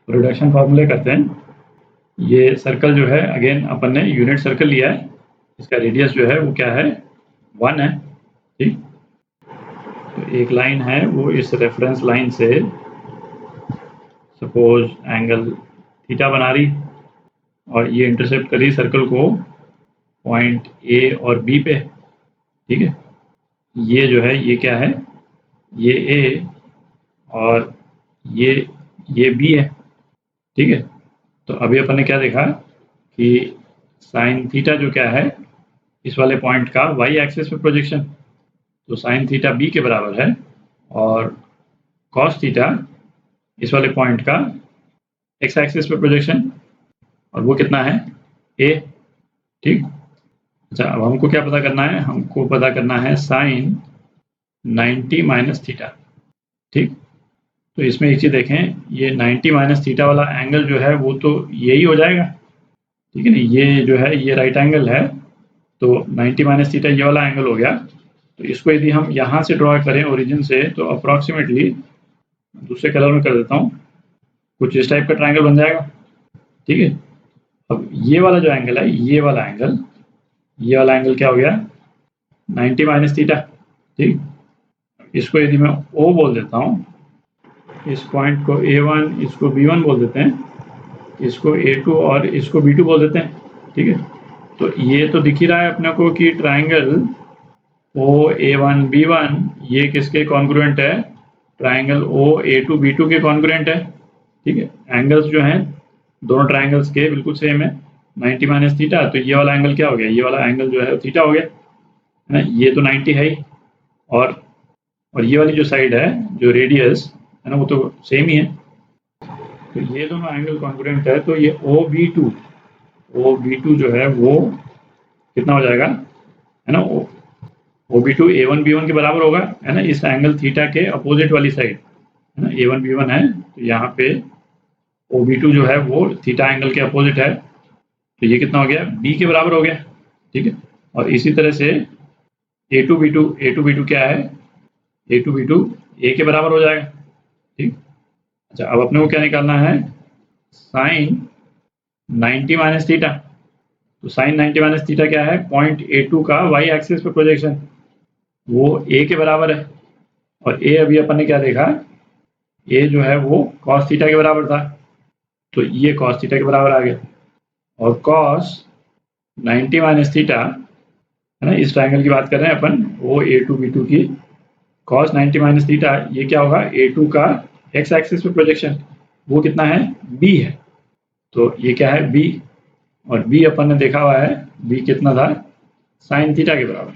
Reduction फार्मूले करते हैं। ये सर्कल जो है अगेन अपन ने यूनिट सर्कल लिया है, इसका रेडियस जो है वो क्या है 1 है। ठीक, तो एक लाइन है वो इस रेफरेंस लाइन से सपोज एंगल थीटा बना रही और ये इंटरसेप्ट करी सर्कल को पॉइंट ए और बी पे। ठीक है, ये जो है ये क्या है, ये ए और ये बी है। ठीक है, तो अभी अपन ने क्या देखा कि साइन थीटा जो क्या है इस वाले पॉइंट का वाई एक्सिस पे प्रोजेक्शन, तो साइन थीटा बी के बराबर है और कॉस थीटा इस वाले पॉइंट का एक्स एक्सिस पे प्रोजेक्शन, और वो कितना है ए। ठीक, अच्छा अब हमको क्या पता करना है, हमको पता करना है साइन 90 माइनस थीटा। ठीक, तो इसमें एक चीज़ देखें, ये 90 माइनस थीटा वाला एंगल जो है वो तो यही हो जाएगा। ठीक है ना, ये जो है ये राइट एंगल है, तो 90 माइनस थीटा ये वाला एंगल हो गया। तो इसको यदि हम यहाँ से ड्रॉ करें ओरिजिन से, तो अप्रॉक्सीमेटली दूसरे कलर में कर देता हूँ, कुछ इस टाइप का ट्राइंगल बन जाएगा। ठीक है, अब ये वाला जो एंगल है, ये वाला एंगल क्या हो गया 90 माइनस थीटा। ठीक, इसको यदि मैं O बोल देता हूँ, इस पॉइंट को A1, इसको B1 बोल देते हैं, इसको A2 और इसको B2 बोल देते हैं। ठीक है, तो ये तो दिख ही रहा है अपने को कि ट्राइंगल OA1 B1 ये किसके कॉन्ग्रुएंट है, ट्राइंगल OA2 B2 के कॉन्ग्रुएंट है। ठीक है, एंगल्स जो हैं दोनों ट्राइंगल्स के बिल्कुल सेम है, 90 माइनस थीटा, तो ये वाला एंगल क्या हो गया, ये वाला एंगल जो है थीटा हो गया है ना, ये तो 90 है ही, और ये वाली जो साइड है जो रेडियस है ना वो तो सेम ही है, तो ये दोनों एंगल कॉन्ग्रुएंट है। तो ये OB2 जो है वो कितना हो जाएगा है ना, OB2 A1 B1 के बराबर होगा है ना, इस एंगल थीटा के अपोजिट वाली साइड है ना, A1 B1 है, तो यहाँ पे OB2 जो है वो थीटा एंगल के अपोजिट है, तो ये कितना हो गया B के बराबर हो गया। ठीक है, और इसी तरह से A2 B2 क्या है, A2 B2 A के बराबर हो जाएगा। ठीक, अच्छा अब अपने को क्या निकालना है, साइन 90 माइनस थीटा, तो साइन 90 माइनस थीटा क्या है, पॉइंट A2 का वाई एक्सिस पे प्रोजेक्शन, वो A के बराबर है, और A अभी अपन ने क्या देखा, A जो है वो cos थीटा के बराबर था, तो ये cos थीटा के बराबर आ गया, और cos 90 माइनस थीटा है ना, इस ट्राइंगल की बात कर रहे हैं अपन OA2 B2 की, cos 90 माइनस थीटा ये क्या होगा, A2 का x एक्सिस पे प्रोजेक्शन, वो कितना है B है, तो ये क्या है B, और B अपन ने देखा हुआ है B कितना था साइन थीटा के बराबर,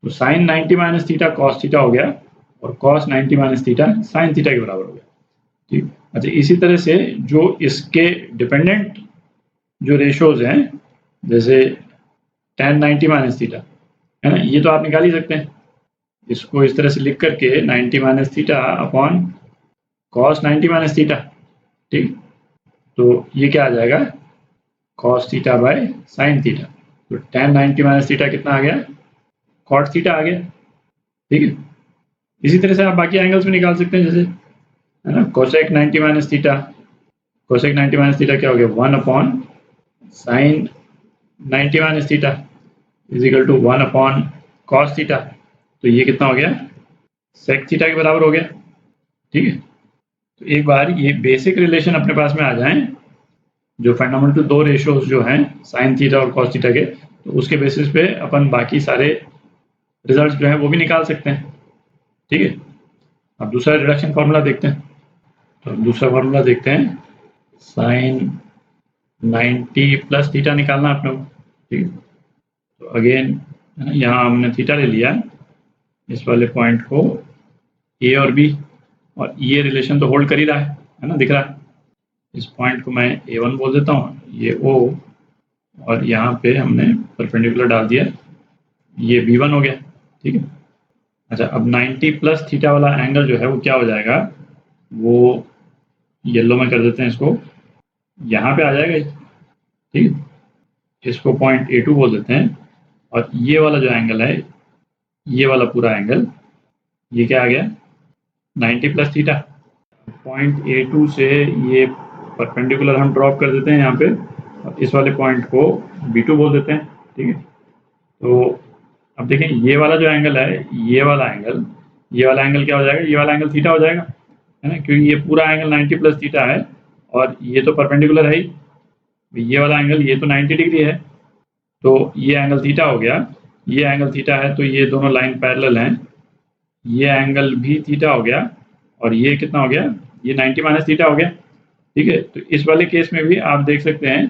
तो sine 90 minus theta cos theta हो गया और cos 90 minus theta sine theta के बराबर हो गया। ठीक, अच्छा इसी तरह से जो इसके डिपेंडेंट जो रेशोज हैं, जैसे tan 90 माइनस थीटा है ना, ये तो आप निकाल ही सकते हैं, इसको इस तरह से लिख करके 90 minus theta upon cos 90 minus theta. ठीक, तो ये क्या आ जाएगा cos theta by sine theta, तो tan 90 माइनस थीटा कितना आ गया कॉट थीटा आ गया। ठीक है, इसी तरह से आप बाकी एंगल्स भी निकाल सकते हैं, जैसे है ना cosec 90 minus theta, cosec 90 minus theta क्या हो गया 1 upon sine 90 minus theta is equal to 1 upon cos theta, तो ये कितना हो गया सेक थीटा के बराबर हो गया। ठीक है, तो एक बार ये बेसिक रिलेशन अपने पास में आ जाएं, जो फंडामेंटल दो रेशियोज जो हैं साइन थीटा और कॉस थीटा के, तो उसके बेसिस पे अपन बाकी सारे रिजल्ट जो हैं वो भी निकाल सकते हैं। ठीक है, अब दूसरा रिडक्शन फार्मूला देखते हैं, तो दूसरा फार्मूला देखते हैं, साइन 90 प्लस थीटा निकालना अपने को। ठीक है, तो अगेन यहाँ हमने थीटा ले लिया, इस वाले पॉइंट को ए और बी, और ये रिलेशन तो होल्ड कर ही रहा है ना, दिख रहा है, इस पॉइंट को मैं A1 बोल देता हूँ, ये O, और यहाँ पे हमने परपेंडिकुलर डाल दिया, ये B1 हो गया। ठीक है, अच्छा अब 90 प्लस थीटा वाला एंगल जो है वो क्या हो जाएगा, वो येलो में कर देते हैं, इसको यहाँ पे आ जाएगा। ठीक है, इसको पॉइंट A2 बोल देते हैं, और ये वाला जो एंगल है, ये वाला पूरा एंगल, ये क्या आ गया 90 प्लस थीटा, पॉइंट A2 से ये परपेंडिकुलर हम ड्रॉप कर देते हैं यहाँ पे, और इस वाले पॉइंट को B2 बोल देते हैं, ठीक है। तो अब देखें ये वाला जो एंगल है, ये वाला एंगल क्या हो जाएगा, ये वाला एंगल थीटा हो जाएगा, है ना, क्योंकि ये पूरा एंगल 90 प्लस थीटा है और ये तो परपेंडिकुलर है ही, ये वाला एंगल ये तो 90 डिग्री है, तो ये एंगल थीटा हो गया, ये एंगल थीटा है तो ये दोनों लाइन पैरेलल हैं, ये एंगल भी थीटा हो गया और ये कितना हो गया, ये 90 माइनस थीटा हो गया, ठीक है। तो इस वाले केस में भी आप देख सकते हैं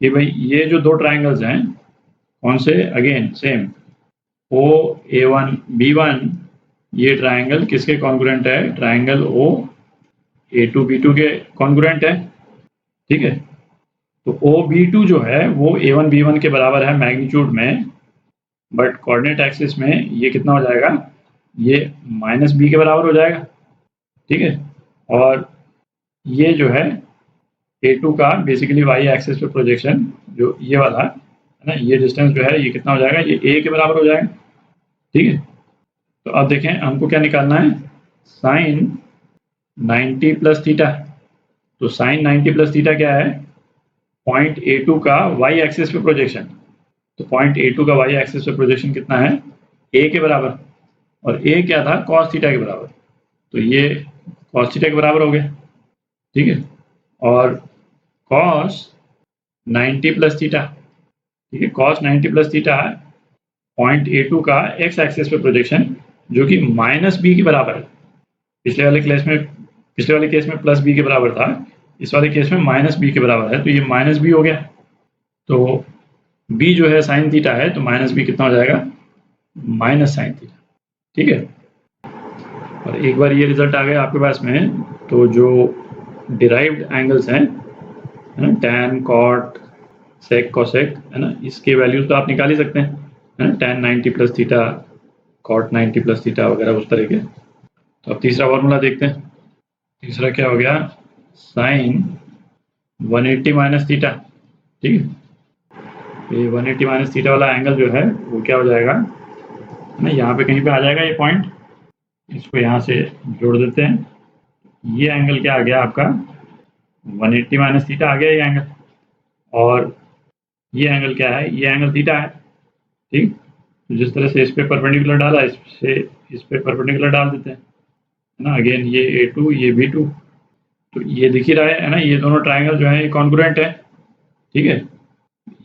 कि भाई ये जो दो ट्राइंगल्स हैं, कौन से, अगेन सेम OA1 B1, ये ट्राइंगल किसके कॉन्ग्रुएंट है, ट्राइंगल OA2 B2 के कॉन्ग्रुएंट है, ठीक है। तो OB2 जो है वो A1 B1 के बराबर है मैग्नीट्यूड में, बट कोऑर्डिनेट एक्सिस में ये कितना हो जाएगा, ये -b के बराबर हो जाएगा, ठीक है। और ये जो है A2 का बेसिकली y एक्सिस पे प्रोजेक्शन जो ये वाला है ना, ये डिस्टेंस जो है ये कितना हो जाएगा, ये a के बराबर हो जाएगा, ठीक है। तो अब देखें हमको क्या निकालना है, साइन 90 प्लस थीटा। तो साइन 90 प्लस थीटा क्या है, पॉइंट A2 का y एक्सिस पे प्रोजेक्शन। तो पॉइंट A2 का y एक्सिस पे प्रोजेक्शन कितना है, a के बराबर, और a क्या था, cos थीटा के बराबर, तो ये cos थीटा के बराबर हो गया, ठीक है। और cos 90 प्लस थीटा, ठीक है, cos 90 plus theta point A2 का x एक्सिस पे प्रोजेक्शन जो कि -b के बराबर है। पिछले वाले केस में प्लस b के बराबर था, इस वाले केस में -b के बराबर है, तो ये -b हो गया। तो b जो है साइन थीटा है, तो -b कितना हो जाएगा, माइनस साइन थीटा, ठीक है। और एक बार ये रिजल्ट आ गया आपके पास में, तो जो डिराइव्ड एंगल्स हैं, है ना, tan, cot, sec, cosec, है ना, इसके वैल्यूज तो आप निकाल ही सकते हैं, है ना, tan 90 plus theta, cot 90 plus theta वगैरह उस तरह के। तो अब तीसरा फॉर्मूला देखते हैं। तीसरा क्या हो गया, साइन 180 माइनस थीटा, ठीक है। ये 180 माइनस थीटा वाला एंगल जो है वो क्या हो जाएगा, है ना, यहाँ पे कहीं पे आ जाएगा ये पॉइंट, इसको यहाँ से जोड़ देते हैं। ये एंगल क्या आ गया आपका, 180 माइनस थीटा आ गया ये एंगल, और ये एंगल क्या है, ये एंगल थीटा है, ठीक। तो जिस तरह से इस पे परपेंडिकुलर डाला, इस पे परपेंडिकुलर डाल देते हैं, है ना। अगेन ये A2 ये B2, तो ये दिख ही रहा है ना, ये दोनों ट्राइंगल जो है ये कॉन्ग्रुएंट है, ठीक है।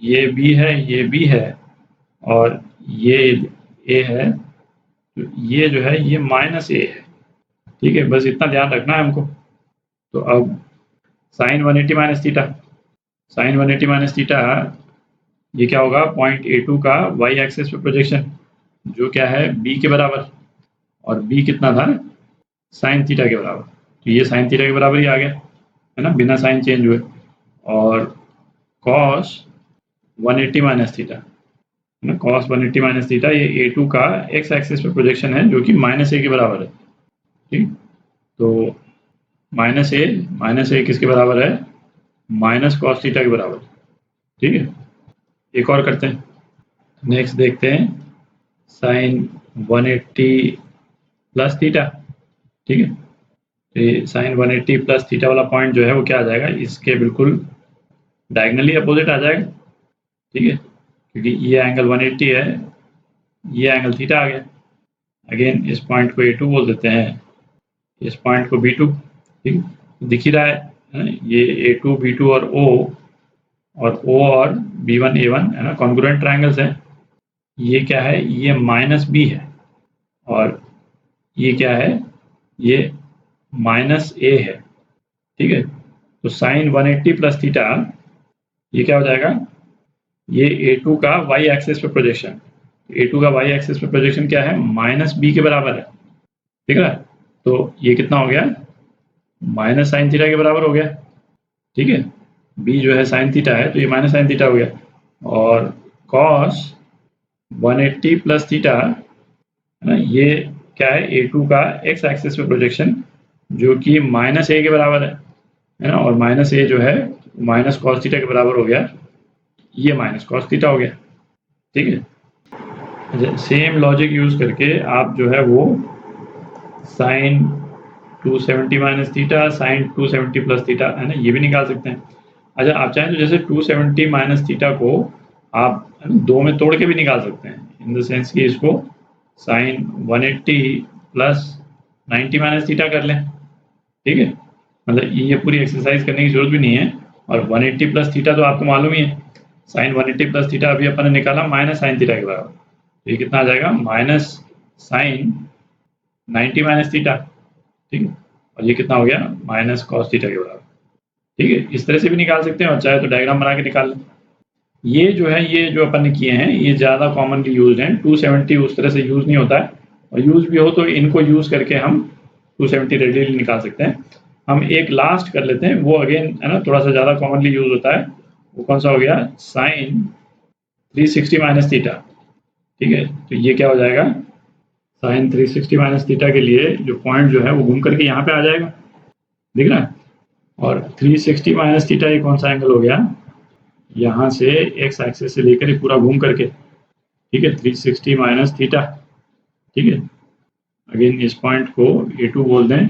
ये B है, ये B है, और ये A है, तो ये जो है ये -a है, ठीक है। बस इतना ध्यान रखना है हमको। तो अब sine 180 minus theta, sine 180 minus theta ये क्या होगा, पॉइंट A2 का y एक्सिस पे प्रोजेक्शन जो क्या है b के बराबर, और b कितना था, साइन थीटा के बराबर, तो ये साइन थीटा के बराबर ही आ गया, है ना, बिना साइन चेंज हुए। और cos 180 माइनस थीटा, है ना, cos 180 माइनस थीटा ये A2 का x एक्सिस पे प्रोजेक्शन है जो कि -a के बराबर है, ठीक। तो -a किसके बराबर है, माइनस cos थीटा के बराबर, ठीक है। एक और करते हैं, नेक्स्ट देखते हैं साइन 180 प्लस थीटा, ठीक है। तो ये साइन 180 प्लस थीटा वाला पॉइंट जो है वो क्या आ जाएगा, इसके बिल्कुल डायगनली अपोजिट आ जाएगा, ठीक है, क्योंकि ये एंगल 180 है, ये एंगल थीटा आ गया। अगेन इस पॉइंट को A2 बोल देते हैं, इस पॉइंट को B2, ठीक, दिख ही रहा है ना, ये A2 B2 और O और B1 A1, है ना, कॉन्ग्रुएंट ट्राइंगल्स हैं। ये क्या है, ये -b है, और ये क्या है, ये -a है, ठीक है। तो साइन 180 प्लस थीटा ये क्या हो जाएगा, ये A2 का y एक्सिस पे प्रोजेक्शन, A2 का y एक्सिस पे प्रोजेक्शन क्या है, -b के बराबर है, ठीक है। तो ये कितना हो गया, माइनस साइन थीटा के बराबर हो गया, ठीक है। b जो है साइन थीटा है, तो ये माइनस साइन थीटा हो गया, और cos 180 प्लस थीटा, है ना, ये क्या है, A2 का x एक्सिस पे प्रोजेक्शन जो कि -a के बराबर है ना, और -a जो है माइनस cos थीटा के बराबर हो गया, ये माइनस cos थीटा हो गया, ठीक है। सेम लॉजिक यूज करके आप जो है वो sine 270 minus theta sine 270 plus theta, है ना, ये भी निकाल सकते हैं। अच्छा, आप चाहें तो जैसे 270 माइनस थीटा को आप दो में तोड़ के भी निकाल सकते हैं, इन द सेंस कि इसको साइन 180 प्लस 90 माइनस थीटा कर लें, ठीक है। मतलब ये पूरी एक्सरसाइज करने की जरूरत भी नहीं है। और 180 प्लस थीटा तो आपको मालूम ही है, साइन 180 प्लस थीटा अभी अपन ने निकाला माइनस साइन थीटा के बराबर, तो ये कितना आ जाएगा माइनस साइन 90 माइनस थीटा, ठीक है। और ये कितना हो गया माइनस कॉस थीटा के बराबर, ठीक है। इस तरह से भी निकाल सकते हैं और चाहे तो डायग्राम बना के निकाल लें। ये जो है, ये जो अपन ने किए हैं ये ज़्यादा कॉमनली यूज हैं। 270 उस तरह से यूज़ नहीं होता है, और यूज़ भी हो तो इनको यूज़ करके हम 270 रेडियली निकाल सकते हैं। हम एक लास्ट कर लेते हैं, वो अगेन है ना थोड़ा सा ज़्यादा कॉमनली यूज होता है। वो कौन सा हो गया, साइन 360 माइनस थीटा, ठीक है। तो ये क्या हो जाएगा, साइन 360 माइनस थीटा के लिए जो पॉइंट जो है वो घूम करके यहाँ पे आ जाएगा, दिख रहा है। और 360 माइनस थीटा ये कौन सा एंगल हो गया, यहाँ से एक्स एक्सिस से लेकर पूरा घूम करके, ठीक है, 360 माइनस थीटा, ठीक है। अगेन इस पॉइंट को A2 बोल दें,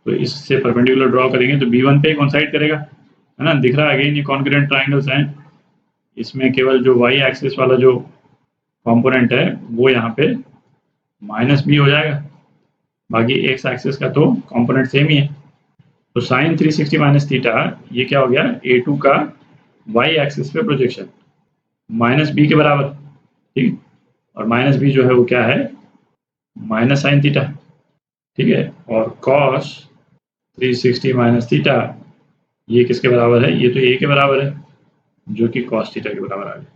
तो इससे परपेंडिकुलर ड्रॉ करेंगे तो B1 पे कॉन्साइड करेगा, है ना, दिख रहा है। अगेन ये कॉन्ग्रुएंट ट्राइंगल्स हैं, इसमें केवल जो y एक्सिस वाला जो कंपोनेंट है वो यहाँ पे माइनस b हो जाएगा, बाकी x एक्सिस का तो कंपोनेंट सेम ही है। तो साइन 360 माइनस थीटा ये क्या हो गया, A2 का y एक्सिस पे प्रोजेक्शन माइनस b के बराबर, ठीक। और माइनस b जो है वो क्या है, माइनस साइन थीटा, ठीक है। और कॉस 360 माइनस थीटा ये किसके बराबर है, ये तो a के बराबर है, जो कि कॉस थीटा के बराबर आ गया,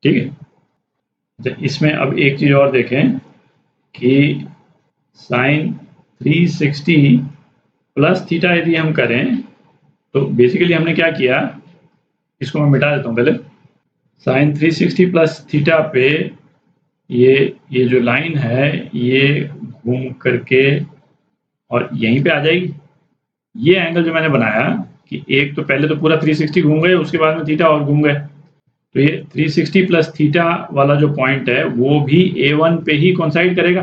ठीक है। तो इसमें अब एक चीज और देखें कि साइन 360 प्लस थीटा यदि हम करें तो बेसिकली हमने क्या किया, इसको मैं मिटा देता हूँ पहले। साइन 360 प्लस थीटा पे ये जो लाइन है ये घूम करके और यहीं पे आ जाएगी। ये एंगल जो मैंने बनाया कि एक तो पहले तो पूरा 360 घूम गए, उसके बाद में थीटा और घूम गए, तो ये 360 प्लस थीटा वाला जो पॉइंट है वो भी A1 पे ही कॉन्साइड करेगा,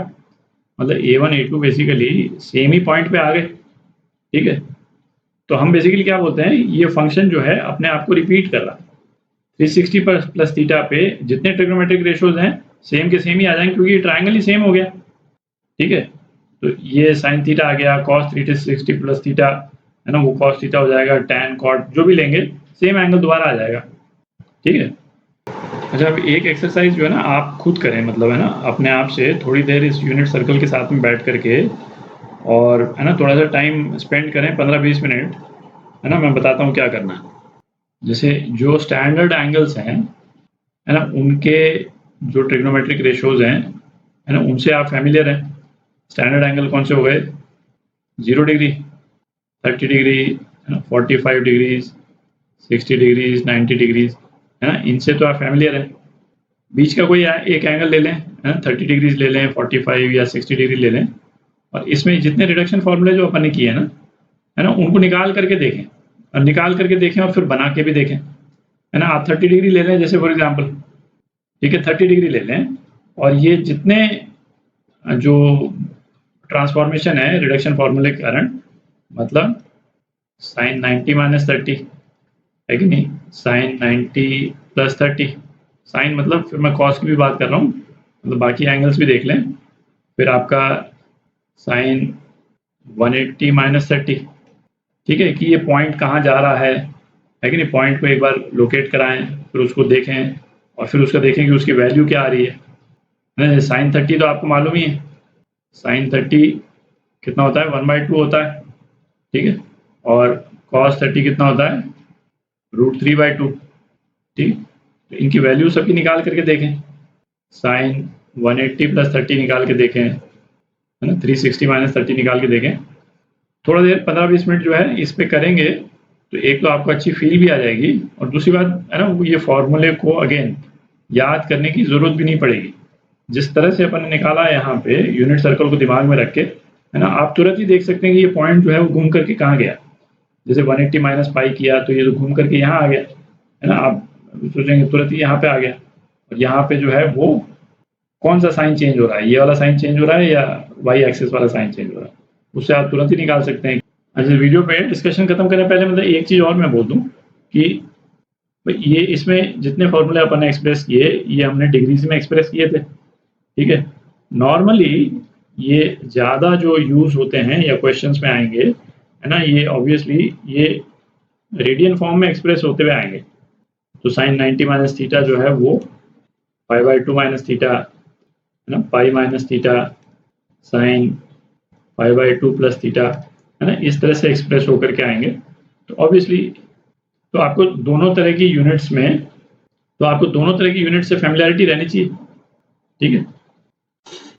मतलब A1 A2 बेसिकली सेम ही पॉइंट पे आ गए, ठीक है। तो हम बेसिकली क्या बोलते हैं, ये फंक्शन जो है अपने आप को रिपीट कर रहा है। 360 प्लस थीटा पे जितने ट्रिग्नोमेट्रिक रेशियोज हैं सेम के सेम ही आ जाएंगे, क्योंकि ये ट्राइंगल ही सेम हो गया, ठीक है। तो ये साइन थीटा आ गया, कॉस 360 प्लस थीटा है ना, वो कॉस थीटा हो जाएगा, टैन कॉट जो भी लेंगे सेम एंगल दोबारा आ जाएगा, ठीक है। अच्छा, अब एक एक्सरसाइज जो है ना आप खुद करें, मतलब है ना अपने आप से थोड़ी देर इस यूनिट सर्कल के साथ में बैठ करके और है ना थोड़ा सा टाइम स्पेंड करें, 15-20 मिनट, है ना। मैं बताता हूँ क्या करना है। जैसे जो स्टैंडर्ड एंगल्स हैं, है ना, उनके जो ट्रिग्नोमेट्रिक रेशियोज हैं, है ना, उनसे आप फैमिलियर हैं। स्टैंडर्ड एंगल कौन से हो गए, 0 डिग्री, 30 डिग्री, है ना, 45 डिग्रीज, 60 डिग्रीज, 90 डिग्रीज, है ना, इनसे तो आप फैमिलियर हैं। बीच का कोई एक एंगल ले लें, है ना, 30 डिग्रीज ले लें, 45 या 60 डिग्री ले लें, और इसमें जितने रिडक्शन फॉर्मूले जो अपन ने किए हैं ना, है ना, उनको निकाल करके देखें, और निकाल करके देखें और फिर बना के भी देखें, है ना। आप 30 डिग्री ले लें जैसे फॉर एग्जांपल, ठीक है, 30 डिग्री ले लें, और ये जितने जो ट्रांसफॉर्मेशन है रिडक्शन फॉर्मूले के कारण, मतलब साइन 90 माइनस 30 है कि नहीं, साइन 90 प्लस 30, साइन मतलब फिर मैं कॉस की भी बात कर रहा हूँ, मतलब बाकी एंगल्स भी देख लें, फिर आपका साइन 180 माइनस 30, ठीक है, कि ये पॉइंट कहाँ जा रहा है कि नहीं। पॉइंट को एक बार लोकेट कराएं, फिर उसको देखें और फिर उसका देखें कि उसकी वैल्यू क्या आ रही है। साइन 30 तो आपको मालूम ही है, साइन 30 कितना होता है, 1/2 होता है, ठीक है। और कॉस 30 कितना होता है, √3/2, ठीक। तो इनकी वैल्यू सबकी निकाल करके देखें, साइन 180 प्लस 30 निकाल के देखें, है ना, 360 माइनस 30 निकाल के देखें। थोड़ा देर 15-20 मिनट जो है इस पे करेंगे तो एक तो आपको अच्छी फील भी आ जाएगी, और दूसरी बात है ना, ये फॉर्मूले को अगेन याद करने की जरूरत भी नहीं पड़ेगी। जिस तरह से अपन ने निकाला है यहाँ पे यूनिट सर्कल को दिमाग में रख के, है ना, आप तुरंत ही देख सकते हैं कि ये पॉइंट जो है वो घूम करके कहाँ गया। जैसे 180 माइनस पाई किया तो ये तो घूम करके यहाँ आ गया, है ना। आप सोचेंगे तुरंत ही यहाँ पे आ गया, और यहाँ पे जो है वो कौन सा साइन चेंज हो रहा है, ये वाला साइन चेंज हो रहा है या वाई एक्सिस वाला साइन चेंज हो रहा है, उससे आप तुरंत ही निकाल सकते हैं। अच्छा, वीडियो पे डिस्कशन खत्म करने पहले मतलब एक चीज़ और मैं बोल दूँ कि ये इसमें जितने फॉर्मूले अपन ने एक्सप्रेस किए, ये हमने डिग्रीज में एक्सप्रेस किए थे, ठीक है। नॉर्मली ये ज़्यादा जो यूज़ होते हैं या क्वेश्चंस में आएंगे, है ना, ये ऑब्वियसली ये रेडियन फॉर्म में एक्सप्रेस होते हुए आएंगे। तो साइन 90 माइनस थीटा जो है वो पाई बाई 2 माइनस थीटा, है ना, pi minus theta sine pi by 2 plus theta, है ना, इस तरह से एक्सप्रेस होकर के आएंगे। तो ऑब्वियसली तो आपको दोनों तरह की यूनिट्स में से फैमिलियरिटी रहनी चाहिए, ठीक है।